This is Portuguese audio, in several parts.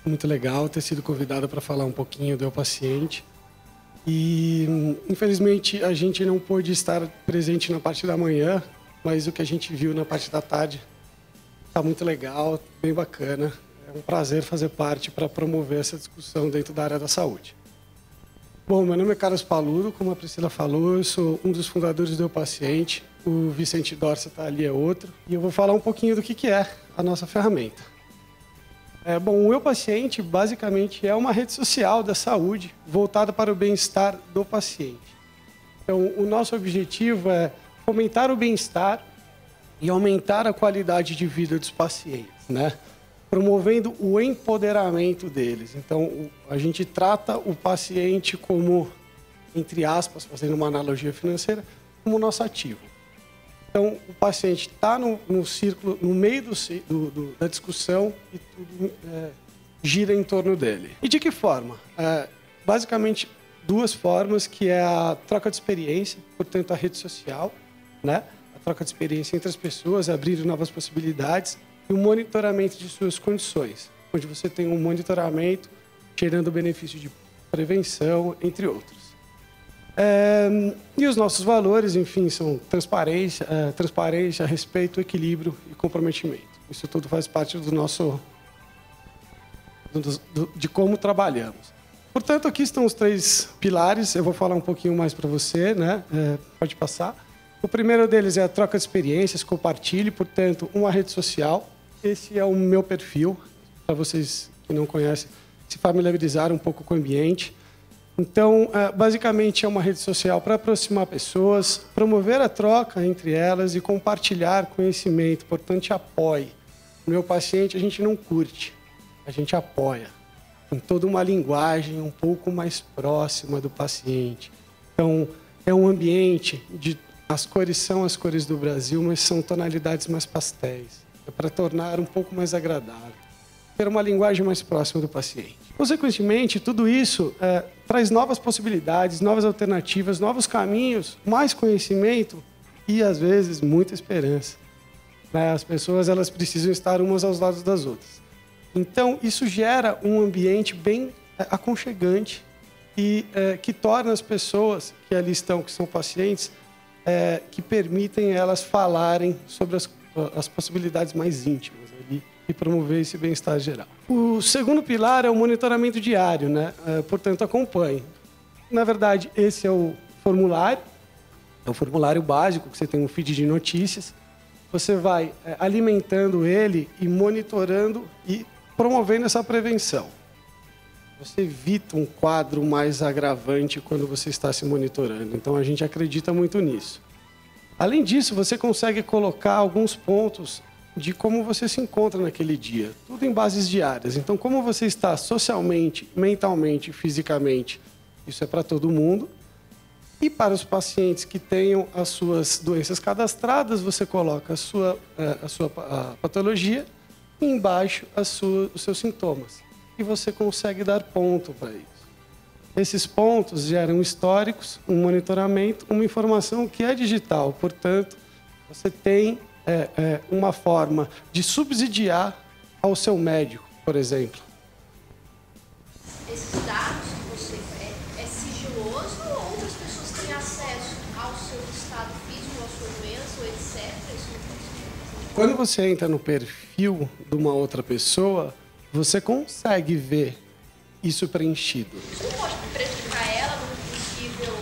muito legal ter sido convidado para falar um pouquinho do Eu Paciente. E, infelizmente, a gente não pôde estar presente na parte da manhã, mas o que a gente viu na parte da tarde está muito legal, bem bacana. É um prazer fazer parte para promover essa discussão dentro da área da saúde. Bom, meu nome é Carlos Paludo, como a Priscila falou, eu sou um dos fundadores do Eu Paciente. O Vicente Dorsa está ali, é outro. E eu vou falar um pouquinho do que é a nossa ferramenta. Bom, o Eu Paciente basicamente é uma rede social da saúde voltada para o bem-estar do paciente. Então, o nosso objetivo é fomentar o bem-estar e aumentar a qualidade de vida dos pacientes, né? Promovendo o empoderamento deles. Então, a gente trata o paciente como, entre aspas, fazendo uma analogia financeira, como nosso ativo. Então, o paciente está no círculo, no meio da discussão e tudo gira em torno dele. E de que forma? Basicamente, duas formas, que é a troca de experiência, portanto, a rede social, né? A troca de experiência entre as pessoas, abrir novas possibilidades, e o monitoramento de suas condições, onde você tem um monitoramento gerando benefício de prevenção, entre outros. E os nossos valores, enfim, são transparência, respeito, equilíbrio e comprometimento. Isso tudo faz parte do nosso de como trabalhamos. Portanto, aqui estão os 3 pilares. Eu vou falar um pouquinho mais para você, né? Pode passar. O primeiro deles é a troca de experiências, compartilhe, portanto, uma rede social. Esse é o meu perfil, para vocês que não conhecem, se familiarizar um pouco com o ambiente. Então, basicamente, é uma rede social para aproximar pessoas, promover a troca entre elas e compartilhar conhecimento. Portanto, apoie. O Meu Paciente a gente não curte, a gente apoia. Em toda uma linguagem um pouco mais próxima do paciente. Então, é um ambiente de... As cores são as cores do Brasil, mas são tonalidades mais pastéis. É para tornar um pouco mais agradável. Ter uma linguagem mais próxima do paciente. Consequentemente, tudo isso traz novas possibilidades, novas alternativas, novos caminhos, mais conhecimento e, às vezes, muita esperança. As pessoas elas precisam estar umas aos lados das outras. Então, isso gera um ambiente bem aconchegante e que torna as pessoas que ali estão, que são pacientes, que permitem elas falarem sobre as possibilidades mais íntimas ali e promover esse bem-estar geral. O segundo pilar é o monitoramento diário, né? Portanto, acompanhe. Na verdade, esse é o formulário básico, que você tem um feed de notícias. Você vai alimentando ele e monitorando e promovendo essa prevenção. Você evita um quadro mais agravante quando você está se monitorando. Então, a gente acredita muito nisso. Além disso, você consegue colocar alguns pontos de como você se encontra naquele dia. Tudo em bases diárias. Então, como você está socialmente, mentalmente, fisicamente, isso é para todo mundo. E para os pacientes que tenham as suas doenças cadastradas, você coloca a sua patologia e embaixo os seus sintomas. E você consegue dar ponto para isso. Esses pontos geram históricos, um monitoramento, uma informação que é digital. Portanto, você tem uma forma de subsidiar ao seu médico, por exemplo. Esses dados que você é sigiloso ou outras pessoas têm acesso ao seu estado físico, à sua doença, ou etc? Isso não pode ser. Quando você entra no perfil de uma outra pessoa, você consegue ver isso preenchido. Isso não pode prejudicar ela num possível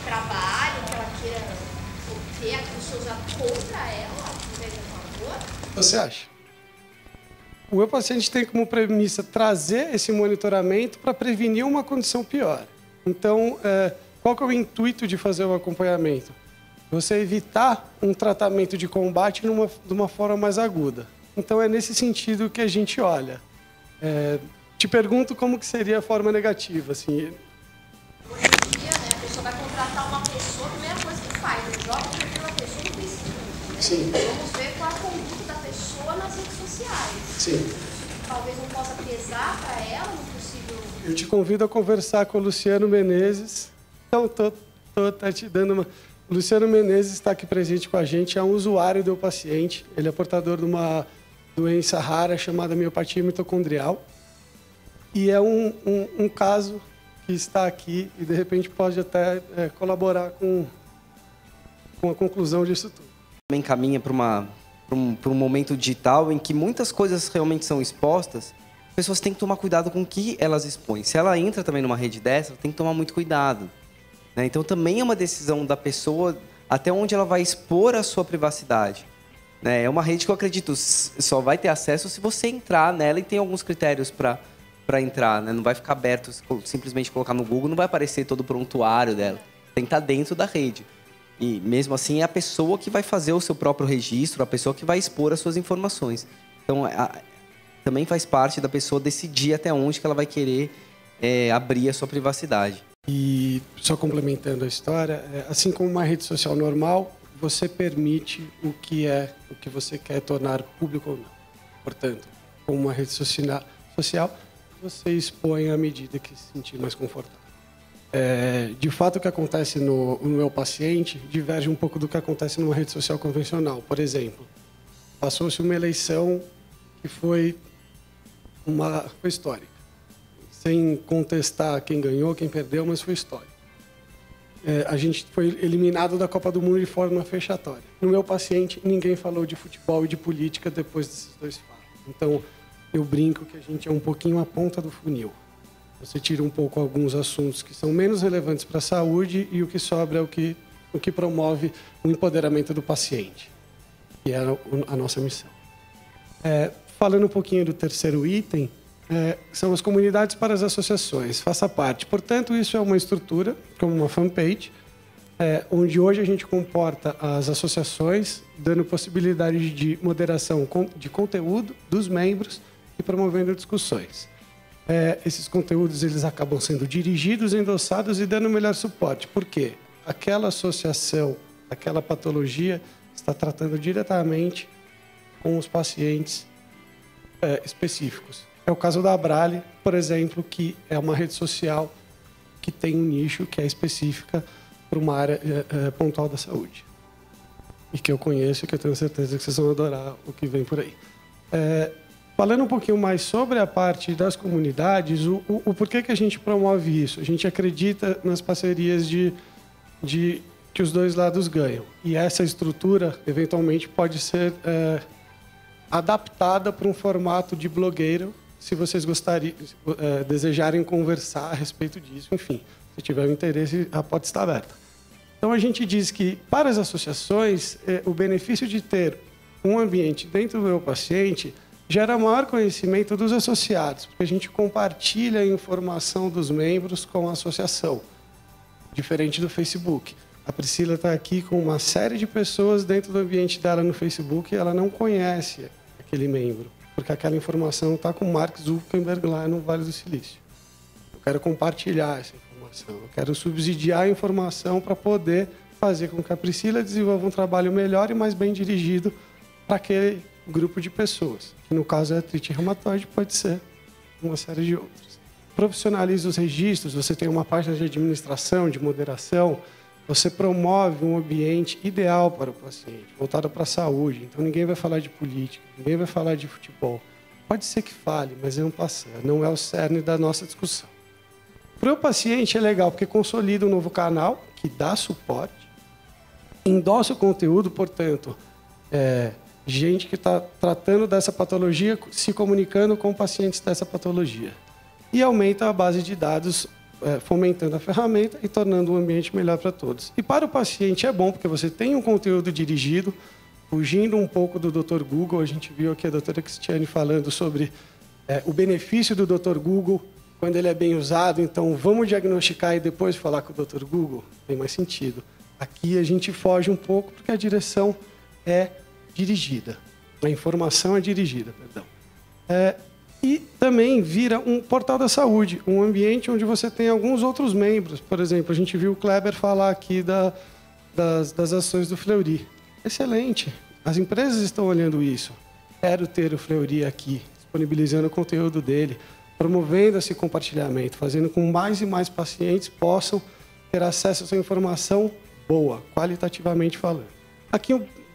trabalho que ela queira obter, aquilo ser usado contra ela, ao invés de a favor? Você acha? O Eu Paciente tem como premissa trazer esse monitoramento para prevenir uma condição pior. Então, qual que é o intuito de fazer o acompanhamento? Você evitar um tratamento de combate de uma forma mais aguda. Então, é nesse sentido que a gente olha. Te pergunto como que seria a forma negativa, assim. Hoje em dia, né, a pessoa vai contratar uma pessoa, a primeira coisa que faz, joga o perfil da pessoa no Facebook. Né? Sim. Vamos ver qual a conduta da pessoa nas redes sociais. Sim. Talvez não possa pesar para ela no possível... Eu te convido a conversar com o Luciano Menezes. Então, tô te dando uma... O Luciano Menezes está aqui presente com a gente, é um usuário do Eu Paciente. Ele é portador de uma doença rara chamada miopatia mitocondrial. E é um caso que está aqui e, de repente, pode até colaborar com a conclusão disso tudo. Também caminha para um momento digital em que muitas coisas realmente são expostas. As pessoas têm que tomar cuidado com o que elas expõem. Se ela entra também numa rede dessa, ela tem que tomar muito cuidado, né? Então, também é uma decisão da pessoa até onde ela vai expor a sua privacidade, né? É uma rede que eu acredito só vai ter acesso se você entrar nela, e tem alguns critérios para entrar, né? Não vai ficar aberto, simplesmente colocar no Google, não vai aparecer todo o prontuário dela. Tem que estar dentro da rede. E mesmo assim é a pessoa que vai fazer o seu próprio registro, a pessoa que vai expor as suas informações. Então também faz parte da pessoa decidir até onde que ela vai querer abrir a sua privacidade. E só complementando a história, assim como uma rede social normal, você permite o que você quer tornar público ou não. Portanto, com uma rede social, você expõe à medida que se sentir mais confortável. De fato, o que acontece no meu paciente diverge um pouco do que acontece numa rede social convencional. Por exemplo, passou-se uma eleição que foi histórica. Sem contestar quem ganhou, quem perdeu, mas foi histórico. A gente foi eliminado da Copa do Mundo de forma fechatória. No meu paciente, ninguém falou de futebol e de política depois desses dois fatos. Então, eu brinco que a gente é um pouquinho a ponta do funil. Você tira um pouco alguns assuntos que são menos relevantes para a saúde e o que sobra é o que promove o empoderamento do paciente, que é a nossa missão. Falando um pouquinho do terceiro item, são as comunidades para as associações. Faça parte. Portanto, isso é uma estrutura, como uma fanpage, onde hoje a gente comporta as associações, dando possibilidade de moderação de conteúdo dos membros e promovendo discussões. Esses conteúdos eles acabam sendo dirigidos, endossados e dando o melhor suporte. Por quê? Aquela associação, aquela patologia está tratando diretamente com os pacientes específicos. É o caso da Abrale, por exemplo, que é uma rede social que tem um nicho que é específica para uma área pontual da saúde. E que eu conheço e que eu tenho certeza que vocês vão adorar o que vem por aí. Falando um pouquinho mais sobre a parte das comunidades, o porquê que a gente promove isso? A gente acredita nas parcerias que os dois lados ganham. E essa estrutura, eventualmente, pode ser adaptada para um formato de blogueiro, se vocês desejarem conversar a respeito disso. Enfim, se tiver interesse, a porta está aberta. Então, a gente diz que, para as associações, o benefício de ter um ambiente dentro do meu paciente gera maior conhecimento dos associados, porque a gente compartilha a informação dos membros com a associação, diferente do Facebook. A Priscila está aqui com uma série de pessoas dentro do ambiente dela no Facebook e ela não conhece aquele membro, porque aquela informação está com Mark Zuckerberg lá no Vale do Silício. Eu quero compartilhar essa informação, eu quero subsidiar a informação para poder fazer com que a Priscila desenvolva um trabalho melhor e mais bem dirigido para aquele grupo de pessoas, que no caso é artrite reumatoide, pode ser uma série de outras. Profissionaliza os registros, você tem uma página de administração, de moderação, você promove um ambiente ideal para o paciente, voltado para a saúde. Então, ninguém vai falar de política, ninguém vai falar de futebol. Pode ser que fale, mas não é o cerne da nossa discussão. Para o paciente é legal, porque consolida um novo canal, que dá suporte, endossa o conteúdo, portanto, gente que está tratando dessa patologia, se comunicando com pacientes dessa patologia. E aumenta a base de dados, fomentando a ferramenta e tornando o ambiente melhor para todos. E para o paciente é bom, porque você tem um conteúdo dirigido, fugindo um pouco do Dr. Google. A gente viu aqui a doutora Cristiane falando sobre o benefício do Dr. Google quando ele é bem usado. Então, vamos diagnosticar e depois falar com o Dr. Google? Tem mais sentido. Aqui a gente foge um pouco, porque a direção é dirigida. A informação é dirigida, perdão. E também vira um portal da saúde, um ambiente onde você tem alguns outros membros. Por exemplo, a gente viu o Kleber falar aqui das ações do Fleury. Excelente. As empresas estão olhando isso. Quero ter o Fleury aqui, disponibilizando o conteúdo dele, promovendo esse compartilhamento, fazendo com que mais e mais pacientes possam ter acesso a essa informação boa, qualitativamente falando. Aqui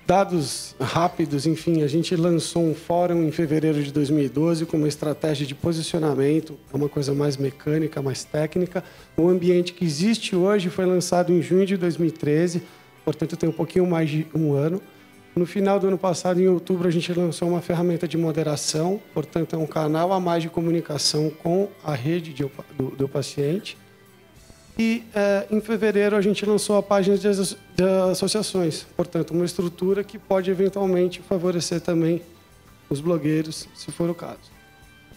dados rápidos, enfim, a gente lançou um fórum em fevereiro de 2012 com uma estratégia de posicionamento, é uma coisa mais mecânica, mais técnica. O ambiente que existe hoje foi lançado em junho de 2013, portanto tem um pouquinho mais de um ano. No final do ano passado, em outubro, a gente lançou uma ferramenta de moderação, portanto é um canal a mais de comunicação com a rede do paciente. E, em fevereiro, a gente lançou a página de associações. Portanto, uma estrutura que pode, eventualmente, favorecer também os blogueiros, se for o caso.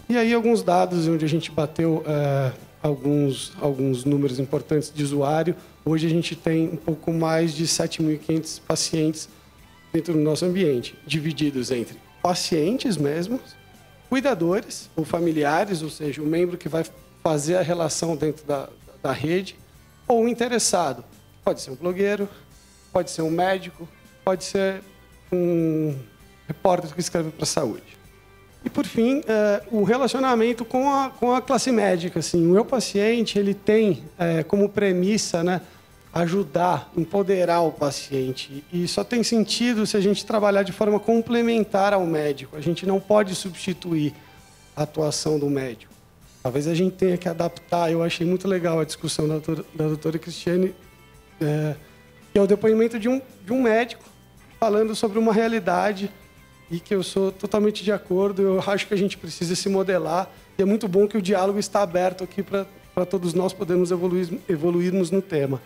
E aí, alguns dados onde a gente bateu alguns números importantes de usuário. Hoje, a gente tem um pouco mais de 7.500 pacientes dentro do nosso ambiente, divididos entre pacientes mesmos, cuidadores ou familiares, ou seja, o membro que vai fazer a relação dentro da rede, ou interessado. Pode ser um blogueiro, pode ser um médico, pode ser um repórter que escreve para a saúde. E, por fim, o relacionamento com a classe médica. Assim, o meu paciente ele tem como premissa, né, ajudar, empoderar o paciente. E só tem sentido se a gente trabalhar de forma complementar ao médico. A gente não pode substituir a atuação do médico. Talvez a gente tenha que adaptar. Eu achei muito legal a discussão da doutora Cristiane, que é o depoimento de um médico falando sobre uma realidade e que eu sou totalmente de acordo. Eu acho que a gente precisa se modelar e é muito bom que o diálogo está aberto aqui para todos nós podermos evoluirmos no tema.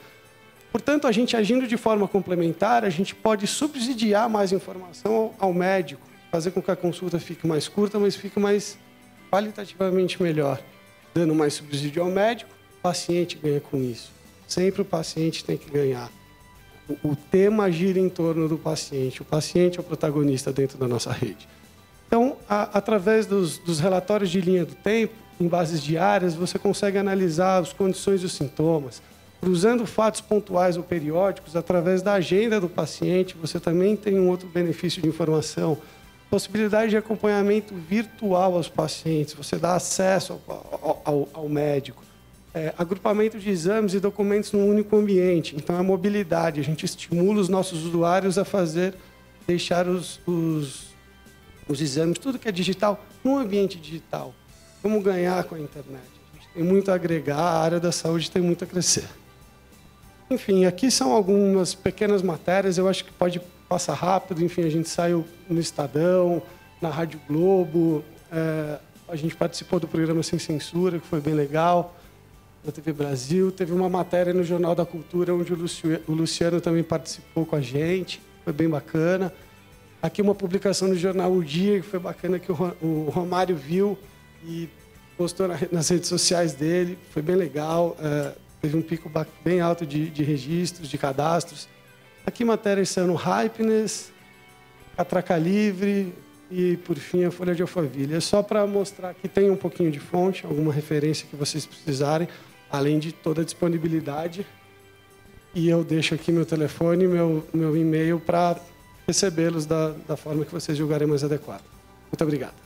Portanto, a gente agindo de forma complementar, a gente pode subsidiar mais informação ao médico, fazer com que a consulta fique mais curta, mas fique mais qualitativamente melhor. Dando mais subsídio ao médico, o paciente ganha com isso. Sempre o paciente tem que ganhar. O tema gira em torno do paciente. O paciente é o protagonista dentro da nossa rede. Então, através dos relatórios de linha do tempo, em bases diárias, você consegue analisar as condições e os sintomas. Cruzando fatos pontuais ou periódicos, através da agenda do paciente, você também tem um outro benefício de informação. Possibilidade de acompanhamento virtual aos pacientes, você dá acesso ao médico. Agrupamento de exames e documentos num único ambiente. Então, a mobilidade, a gente estimula os nossos usuários a deixar os exames, tudo que é digital, num ambiente digital. Como ganhar com a internet? A gente tem muito a agregar, a área da saúde tem muito a crescer. Enfim, aqui são algumas pequenas matérias, eu acho que pode passar rápido. Enfim, a gente saiu no Estadão, na Rádio Globo, a gente participou do programa Sem Censura, que foi bem legal, da TV Brasil. Teve uma matéria no Jornal da Cultura, onde o Luciano também participou com a gente, foi bem bacana. Aqui uma publicação no jornal O Dia, que foi bacana, que o Romário viu e postou nas redes sociais dele, foi bem legal. Teve um pico bem alto de registros, de cadastros. Aqui matérias são no Hypeness, Catraca Livre e, por fim, a Folha de Alphaville. É só para mostrar que tem um pouquinho de fonte, alguma referência que vocês precisarem, além de toda a disponibilidade. E eu deixo aqui meu telefone e meu e-mail para recebê-los da forma que vocês julgarem mais adequada. Muito obrigado.